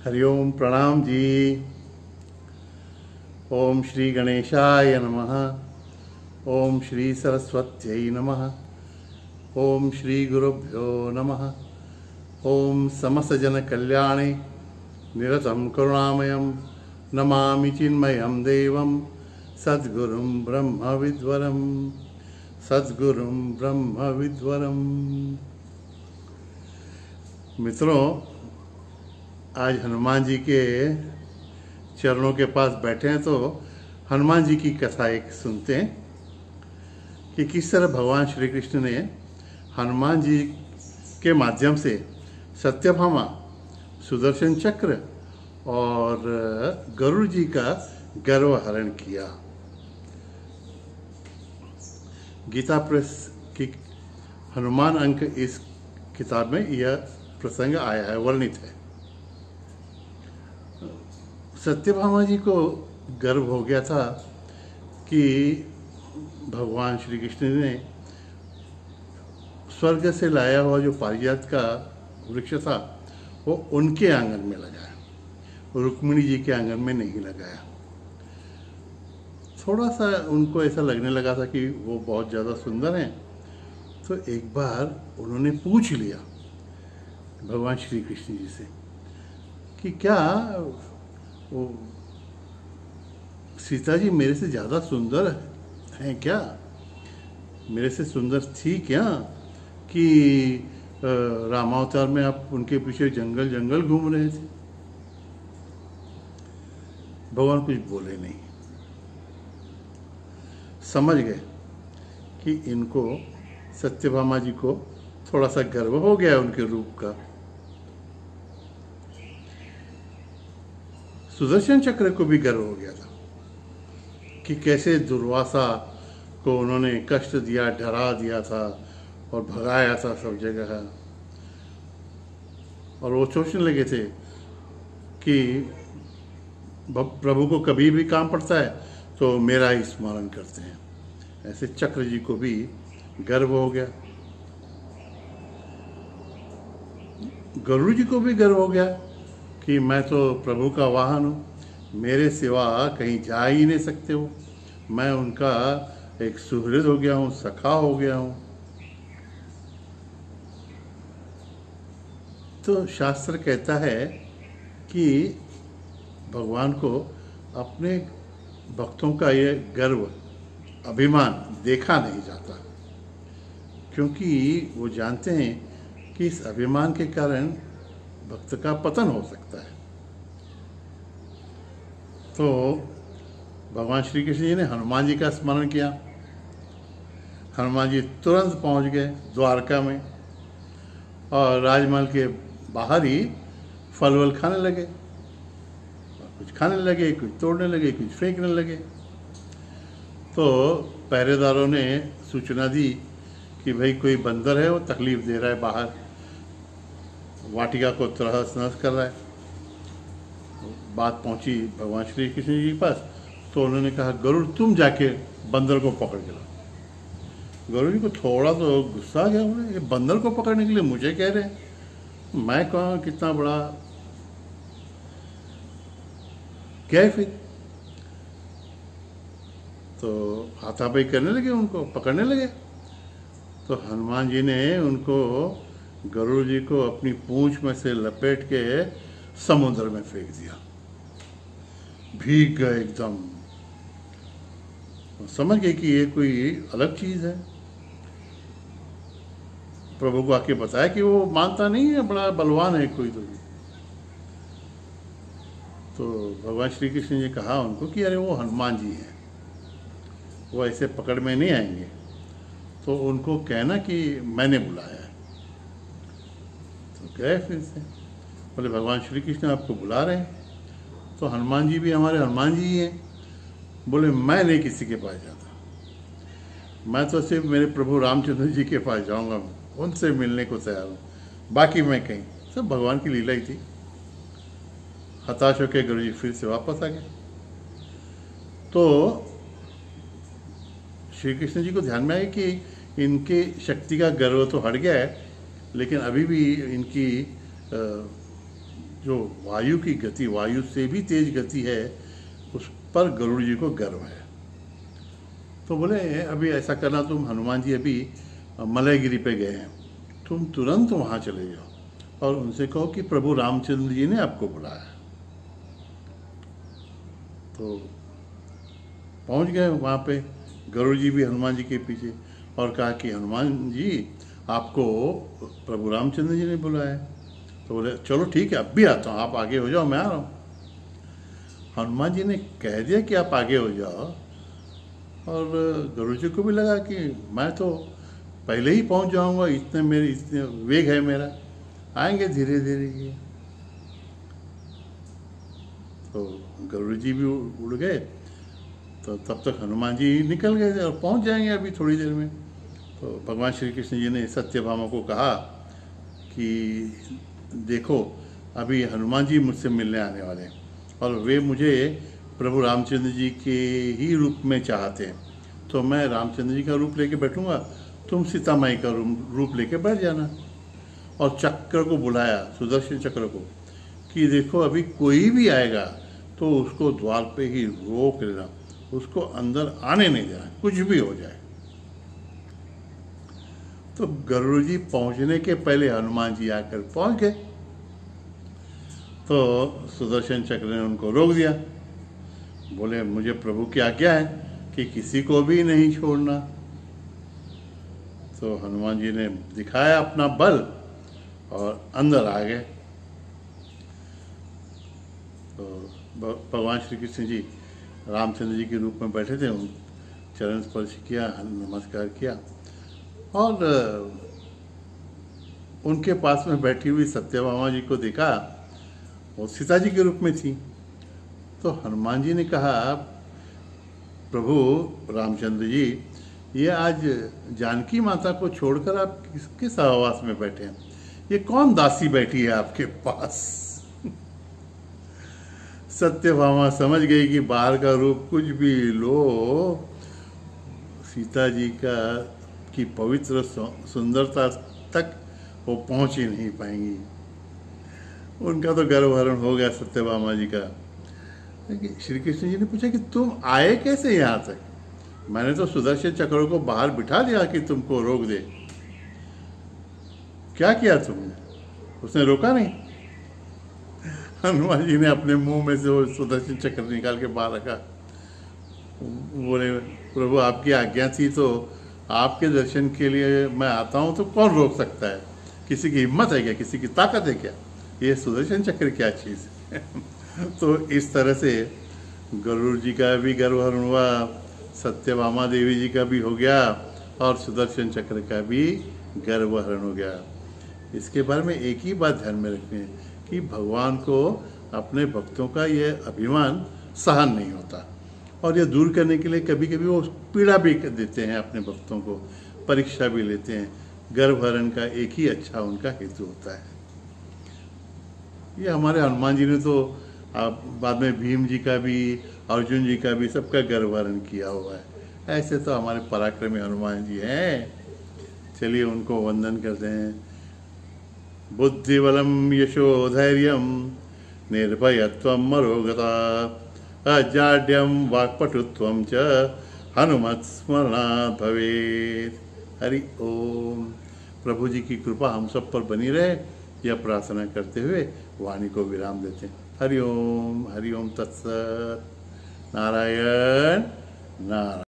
हरिओम प्रणाम जी। ओम श्री गणेशाय नमः। ओम श्री सरस्वत्यै नमः। ओम श्री गुरुभ्यो नमः। ओम समस्त जन कल्याणे निरतं करुणामयं नमामि चिन्मयं देवं सद्गुरुं ब्रह्म विद्वरं सद्गुरुं ब्रह्म विद्वरं। मित्रों, आज हनुमान जी के चरणों के पास बैठे हैं तो हनुमान जी की कथा एक सुनते हैं कि किस तरह भगवान श्री कृष्ण ने हनुमान जी के माध्यम से सत्यभामा, सुदर्शन चक्र और गरुड़ जी का गर्व हरण किया। गीता प्रेस की हनुमान अंक इस किताब में यह प्रसंग आया है, वर्णित है। सत्यभामा जी को गर्व हो गया था कि भगवान श्री कृष्ण ने स्वर्ग से लाया हुआ जो पारिजात का वृक्ष था वो उनके आंगन में लगाया, रुक्मिणी जी के आंगन में नहीं लगाया। थोड़ा सा उनको ऐसा लगने लगा था कि वो बहुत ज़्यादा सुंदर हैं, तो एक बार उन्होंने पूछ लिया भगवान श्री कृष्ण जी से कि क्या वो सीता जी मेरे से ज़्यादा सुंदर हैं क्या, मेरे से सुंदर थी क्या कि रामावतार में आप उनके पीछे जंगल जंगल घूम रहे थे। भगवान कुछ बोले नहीं, समझ गए कि इनको सत्यभामा जी को थोड़ा सा गर्व हो गया उनके रूप का। सुदर्शन चक्र को भी गर्व हो गया था कि कैसे दुर्वासा को उन्होंने कष्ट दिया, डरा दिया था और भगाया था सब जगह। और वो सोचने लगे थे कि प्रभु को कभी भी काम पड़ता है तो मेरा ही स्मरण करते हैं। ऐसे चक्र जी को भी गर्व हो गया, गरुड़ जी को भी गर्व हो गया कि मैं तो प्रभु का वाहन हूँ, मेरे सिवा कहीं जा ही नहीं सकते हो, मैं उनका एक सुहृद हो गया हूँ, सखा हो गया हूँ। तो शास्त्र कहता है कि भगवान को अपने भक्तों का ये गर्व, अभिमान देखा नहीं जाता, क्योंकि वो जानते हैं कि इस अभिमान के कारण भक्त का पतन हो सकता है। तो भगवान श्री कृष्ण जी ने हनुमान जी का स्मरण किया। हनुमान जी तुरंत पहुंच गए द्वारका में और राजमहल के बाहर ही फल वल खाने लगे, कुछ खाने लगे, कुछ तोड़ने लगे, कुछ फेंकने लगे। तो पहरेदारों ने सूचना दी कि भाई कोई बंदर है, वो तकलीफ दे रहा है, बाहर वाटिका को तहस नहस कर रहा है। बात पहुंची भगवान श्री कृष्ण जी के पास, तो उन्होंने कहा गरुड़ तुम जाके बंदर को पकड़ के लाओ। गरुड़ जी को थोड़ा तो गुस्सा आ गया, बोले ये बंदर को पकड़ने के लिए मुझे कह रहे हैं, मैं कहाँ कितना बड़ा। गए फिर तो हाथापाई करने लगे, उनको पकड़ने लगे। तो हनुमान जी ने उनको, गरुड़ जी को अपनी पूंछ में से लपेट के समुद्र में फेंक दिया, भीग गए एकदम। समझ गए कि ये कोई अलग चीज है। प्रभु को आके बताया कि वो मानता नहीं है, बड़ा बलवान है कोई। तो भगवान श्री कृष्ण जी कहा उनको कि अरे वो हनुमान जी हैं, वो ऐसे पकड़ में नहीं आएंगे, तो उनको कहना कि मैंने बुलाया है। तो गए फिर से, बोले भगवान श्री कृष्ण आपको बुला रहे हैं। तो हनुमान जी भी हमारे हनुमान जी ही हैं। बोले मैं नहीं किसी के पास जाता, मैं तो सिर्फ मेरे प्रभु रामचंद्र जी के पास जाऊंगा, उनसे मिलने को तैयार हूँ, बाकी मैं कहीं। सब भगवान की लीला ही थी। हताश होकर गुरु जी फिर से वापस आ गए। तो श्री कृष्ण जी को ध्यान में आया कि इनकी शक्ति का गर्व तो हट गया है, लेकिन अभी भी इनकी जो वायु की गति, वायु से भी तेज गति है, उस पर गरुड़ जी को गर्व है। तो बोले अभी ऐसा करना, तुम हनुमान जी अभी मलयगिरी पे गए हैं, तुम तुरंत वहाँ चले जाओ और उनसे कहो कि प्रभु रामचंद्र जी ने आपको बुलाया है। तो पहुँच गए वहाँ पे, गरुड़ जी भी हनुमान जी के पीछे, और कहा कि हनुमान जी आपको प्रभु रामचंद्र जी ने बुलाया है। तो बोले चलो ठीक है, अब भी आता हूँ, आप आगे हो जाओ, मैं आ रहा हूँ। हनुमान जी ने कह दिया कि आप आगे हो जाओ, और गरुड़ जी को भी लगा कि मैं तो पहले ही पहुँच जाऊँगा, इतने वेग है मेरा, आएंगे धीरे धीरे ये। तो गरुड़ जी भी उड़ गए। तो तब तक हनुमान जी निकल गए थे और पहुँच जाएंगे अभी थोड़ी देर में। तो भगवान श्री कृष्ण जी ने सत्यभामा को कहा कि देखो अभी हनुमान जी मुझसे मिलने आने वाले हैं, और वे मुझे प्रभु रामचंद्र जी के ही रूप में चाहते हैं, तो मैं रामचंद्र जी का रूप लेके बैठूंगा, तुम सीता माई का रूप लेके बैठ जाना। और चक्र को बुलाया, सुदर्शन चक्र को, कि देखो अभी कोई भी आएगा तो उसको द्वार पे ही रोक लेना, उसको अंदर आने नहीं देना, कुछ भी हो जाए। तो गरुड़ जी पहुंचने के पहले हनुमान जी आकर पहुंच गए। तो सुदर्शन चक्र ने उनको रोक दिया, बोले मुझे प्रभु की आज्ञा है कि किसी को भी नहीं छोड़ना। तो हनुमान जी ने दिखाया अपना बल और अंदर आ गए। तो भगवान श्री कृष्ण जी रामचंद्र जी के रूप में बैठे थे, उन चरण स्पर्श किया, नमस्कार किया, और उनके पास में बैठी हुई सत्यभामा जी को देखा, वो सीता जी के रूप में थी। तो हनुमान जी ने कहा प्रभु रामचंद्र जी, ये आज जानकी माता को छोड़कर आप किसके सहवास में बैठे हैं? ये कौन दासी बैठी है आपके पास? सत्यभामा समझ गई कि बाहर का रूप कुछ भी लो, सीता जी की पवित्र सुंदरता तक वो पहुंच ही नहीं पाएंगी। उनका तो गर्वहरण हो गया सत्यभामा जी का। श्री कृष्ण जी ने पूछा कि तुम आए कैसे यहाँ तक? मैंने तो सुदर्शन चक्र को बाहर बिठा दिया कि तुमको रोक दे, क्या किया तुमने? उसने रोका नहीं। हनुमान जी ने अपने मुंह में से वो सुदर्शन चक्र निकाल के बाहर रखा, बोले प्रभु आपकी आज्ञा थी तो आपके दर्शन के लिए मैं आता हूँ, तो कौन रोक सकता है? किसी की हिम्मत है क्या? किसी की ताकत है क्या? ये सुदर्शन चक्र क्या चीज़ है? तो इस तरह से गरुड़ जी का भी गर्वहरण हुआ, सत्यभामा देवी जी का भी हो गया, और सुदर्शन चक्र का भी गर्वहरण हो गया। इसके बारे में एक ही बात ध्यान में रखनी है कि भगवान को अपने भक्तों का ये अभिमान सहन नहीं होता, और ये दूर करने के लिए कभी कभी वो पीड़ा भी देते हैं अपने भक्तों को, परीक्षा भी लेते हैं। गर्वहरण का एक ही अच्छा उनका हेतु होता है। ये हमारे हनुमान जी ने तो बाद में भीम जी का भी, अर्जुन जी का भी, सबका गर्वहरण किया हुआ है। ऐसे तो हमारे पराक्रमी हनुमान जी हैं। चलिए उनको वंदन करते हैं। बुद्धिबलम यशो धैर्यम निर्भयत्वम मरोगता अजाड्यम वाक्पटुत्वम च हनुमत्स्मरणात् भवेत्। हरि ओम। प्रभु जी की कृपा हम सब पर बनी रहे, यह प्रार्थना करते हुए वाणी को विराम देते हैं। हरि ओम तत्सत। नारायण नारायण।